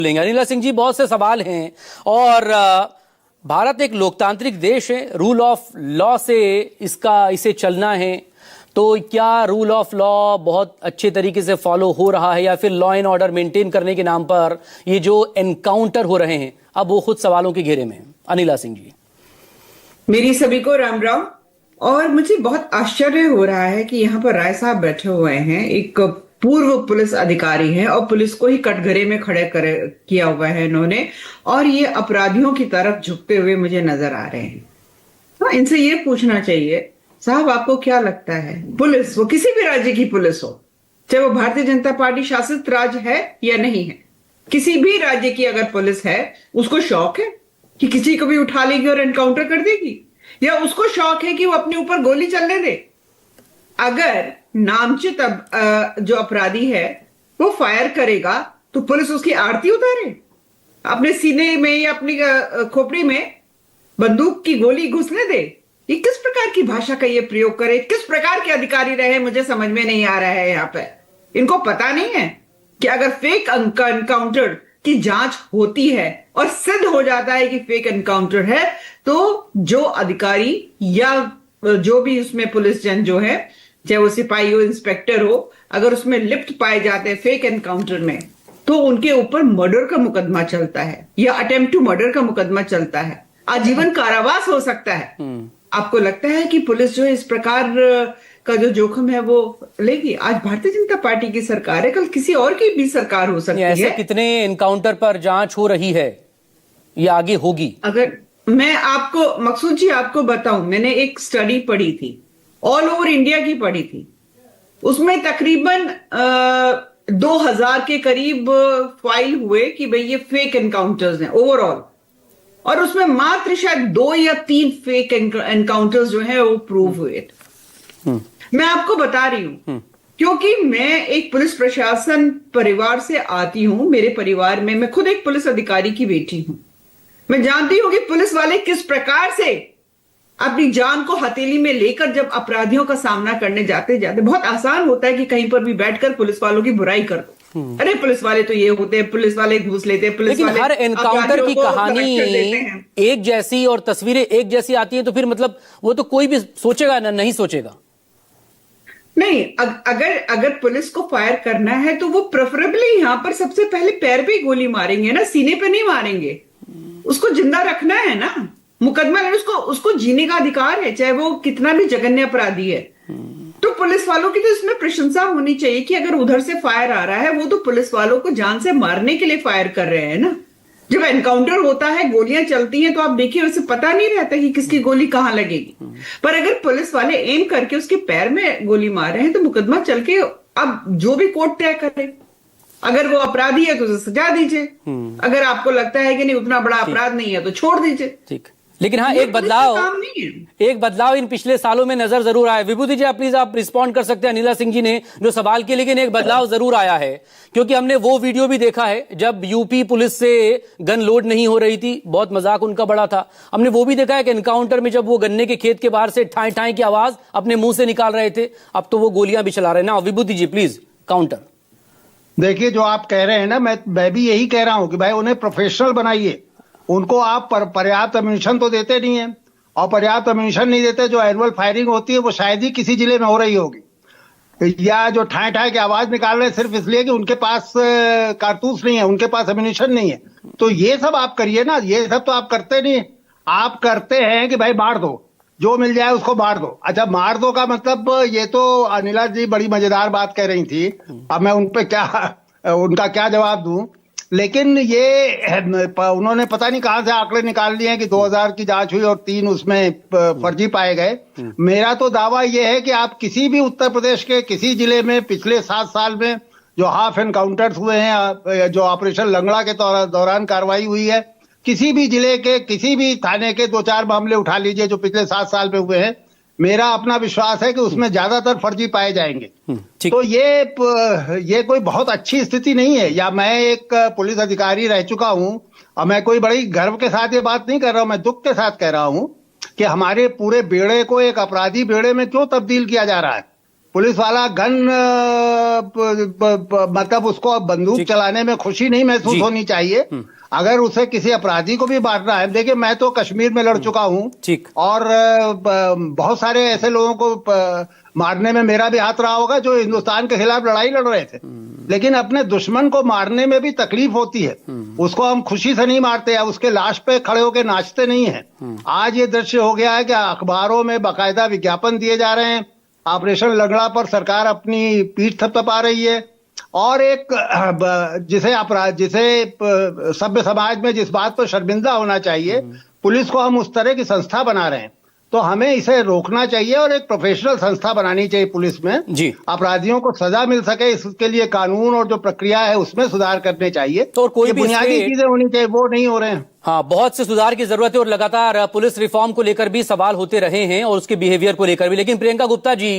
अनिला सिंह जी, बहुत से सवाल हैं और भारत एक लोकतांत्रिक देश है, रूल ऑफ लॉ से इसे चलना है। तो क्या रूल ऑफ लॉ बहुत अच्छे तरीके से फॉलो हो रहा है या फिर लॉ एंड ऑर्डर मेंटेन करने के नाम पर ये जो एनकाउंटर हो रहे हैं अब वो खुद सवालों के घेरे में हैं? अनिला सिंह जी, मेरी सभी को राम राम। और मुझे बहुत आश्चर्य हो रहा है कि यहाँ पर राय साहब बैठे हुए हैं, एक पूर्व पुलिस अधिकारी हैं और पुलिस को ही कटघरे में खड़े किया हुआ है इन्होंने, और ये अपराधियों की तरफ झुकते हुए मुझे नजर आ रहे हैं। तो इनसे ये पूछना चाहिए, साहब आपको क्या लगता है, पुलिस वो किसी भी राज्य की पुलिस हो, चाहे वो भारतीय जनता पार्टी शासित राज्य है या नहीं है, किसी भी राज्य की अगर पुलिस है, उसको शौक है कि किसी को भी उठा लेगी और एनकाउंटर कर देगी, या उसको शौक है कि वो अपने ऊपर गोली चलने दे? अगर नामचित जो अपराधी है वो फायर करेगा तो पुलिस उसकी आरती उतारे, अपने सीने में या अपनी खोपड़ी में बंदूक की गोली घुसने दे? ये किस प्रकार की भाषा का ये प्रयोग करे, किस प्रकार के अधिकारी रहे, मुझे समझ में नहीं आ रहा है। यहाँ पे इनको पता नहीं है कि अगर फेक एनकाउंटर की जांच होती है और सिद्ध हो जाता है कि फेक एनकाउंटर है, तो जो अधिकारी या जो भी उसमें पुलिस जन जो है, चाहे वो सिपाही हो, इंस्पेक्टर हो, अगर उसमें लिप्त पाए जाते हैं फेक एनकाउंटर में, तो उनके ऊपर मर्डर का मुकदमा चलता है या अटेम्प्ट टू मर्डर का मुकदमा चलता है, आजीवन कारावास हो सकता है। आपको लगता है कि पुलिस जो है इस प्रकार का जो जोखिम है वो लेगी? आज भारतीय जनता पार्टी की सरकार है, कल किसी और की भी सरकार हो सकती है। ऐसे कितने एनकाउंटर पर जांच हो रही है या आगे होगी? अगर मैं आपको मकसूद जी आपको बताऊं, मैंने एक स्टडी पढ़ी थी, ऑल ओवर इंडिया की पढ़ी थी, उसमें तकरीबन 2000 के करीब फाइल हुए कि भाई ये फेक एनकाउंटर्स हैं ओवरऑल, और उसमें मात्र शायद 2 या 3 फेक एनकाउंटर्स जो है वो प्रूव हुए। मैं आपको बता रही हूं क्योंकि मैं एक पुलिस प्रशासन परिवार से आती हूं, मेरे परिवार में मैं खुद एक पुलिस अधिकारी की बेटी हूं। मैं जानती हूं कि पुलिस वाले किस प्रकार से अपनी जान को हथेली में लेकर जब अपराधियों का सामना करने जाते बहुत आसान होता है कि कहीं पर भी बैठकर पुलिस वालों की बुराई कर दो, अरे पुलिस वाले तो ये होते हैं, पुलिस वाले घूस लेते हैं, पुलिस वाले। हर एनकाउंटर की कहानी एक जैसी और तस्वीरें एक जैसी आती हैं, तो फिर मतलब वो तो कोई भी सोचेगा ना, नहीं सोचेगा। नहीं, अगर पुलिस को फायर करना है तो वो प्रेफरेबली यहां पर सबसे पहले पैर पे गोली मारेंगे ना, सीने पे नहीं मारेंगे। उसको जिंदा रखना है ना, मुकदमा लेना, उसको जीने का अधिकार है, चाहे वो कितना भी जघन्य अपराधी है। तो पुलिस वालों की तो इसमें प्रशंसा होनी चाहिए कि अगर उधर से फायर आ रहा है, वो तो पुलिस वालों को जान से मारने के लिए फायर कर रहे हैं ना। जब एनकाउंटर होता है, गोलियां चलती हैं, तो आप देखिए उसे पता नहीं रहता कि किसकी गोली कहां लगेगी। पर अगर पुलिस वाले एम करके उसके पैर में गोली मार रहे हैं तो मुकदमा चल के अब जो भी कोर्ट तय करे, अगर वो अपराधी है तो उसे सजा दीजिए, अगर आपको लगता है कि नहीं उतना बड़ा अपराध नहीं है तो छोड़ दीजिए। ठीक, लेकिन हाँ, एक बदलाव इन पिछले सालों में नजर जरूर आया। विभूति जी, प्लीज आप रिस्पॉन्ड कर सकते हैं अनिला सिंह जी ने जो सवाल किए, लेकिन एक बदलाव जरूर आया है, क्योंकि हमने वो वीडियो भी देखा है जब यूपी पुलिस से गन लोड नहीं हो रही थी, बहुत मजाक उनका बड़ा था। हमने वो भी देखा है कि एनकाउंटर में जब वो गन्ने के खेत के बाहर से ठाई ठाई की आवाज अपने मुंह से निकाल रहे थे, अब तो वो गोलियां भी चला रहे हैं ना। विभूति जी प्लीज काउंटर। देखिए, जो आप कह रहे हैं ना, मैं भी यही कह रहा हूं कि भाई उन्हें प्रोफेशनल बनाइए। उनको आप पर्याप्त अम्यूनिशन तो देते नहीं है, और पर्याप्त अम्यूनिशन नहीं देते, जो एनुअल फायरिंग होती है वो शायद ही किसी जिले में हो रही होगी, या जो ठाए ठाए की आवाज निकाल रहे हैं सिर्फ इसलिए कि उनके पास कारतूस नहीं है, उनके पास अम्यूनिशन नहीं है। तो ये सब आप करिए ना, ये सब तो आप करते नहीं। आप करते हैं कि भाई मार दो, जो मिल जाए उसको मार दो। अच्छा, मार दो का मतलब, ये तो अनिला जी बड़ी मजेदार बात कह रही थी, अब मैं उनका क्या जवाब दूं। लेकिन ये उन्होंने पता नहीं कहां से आंकड़े निकाल लिए हैं कि 2000 की जांच हुई और 3 उसमें फर्जी पाए गए। मेरा तो दावा यह है कि आप किसी भी उत्तर प्रदेश के किसी जिले में पिछले 7 साल में जो हाफ एनकाउंटर्स हुए हैं, जो ऑपरेशन लंगड़ा के दौरान कार्रवाई हुई है, किसी भी जिले के किसी भी थाने के 2-4 मामले उठा लीजिए जो पिछले 7 साल में हुए हैं, मेरा अपना विश्वास है कि उसमें ज्यादातर फर्जी पाए जाएंगे। तो ये कोई बहुत अच्छी स्थिति नहीं है। या मैं एक पुलिस अधिकारी रह चुका हूं और मैं कोई बड़ी गर्व के साथ ये बात नहीं कर रहा हूं, मैं दुख के साथ कह रहा हूं कि हमारे पूरे बेड़े को एक अपराधी बेड़े में क्यों तब्दील किया जा रहा है। पुलिस वाला गन मतलब उसको बंदूक चलाने में खुशी नहीं महसूस होनी चाहिए। अगर उसे किसी अपराधी को भी मारना है, देखिए मैं तो कश्मीर में लड़ चुका हूँ और बहुत सारे ऐसे लोगों को मारने में मेरा भी हाथ रहा होगा जो हिंदुस्तान के खिलाफ लड़ाई लड़ रहे थे, लेकिन अपने दुश्मन को मारने में भी तकलीफ होती है। उसको हम खुशी से नहीं मारते या उसके लाश पे खड़े होकर नाचते नहीं है। आज ये दृश्य हो गया है कि अखबारों में बाकायदा विज्ञापन दिए जा रहे हैं, ऑपरेशन लंगड़ा पर सरकार अपनी पीठ थपथपा रही है, और एक जिसे सभ्य समाज में जिस बात पर शर्मिंदा होना चाहिए, पुलिस को हम उस तरह की संस्था बना रहे हैं। तो हमें इसे रोकना चाहिए और एक प्रोफेशनल संस्था बनानी चाहिए पुलिस में जी। अपराधियों को सजा मिल सके, इसके लिए कानून और जो प्रक्रिया है उसमें सुधार करने चाहिए। तो कोई भी बुनियादी चीजें होनी चाहिए, वो नहीं हो रहे हैं। हाँ, बहुत से सुधार की जरूरत है और लगातार पुलिस रिफॉर्म को लेकर भी सवाल होते रहे हैं और उसके बिहेवियर को लेकर भी। लेकिन प्रियंका गुप्ता जी,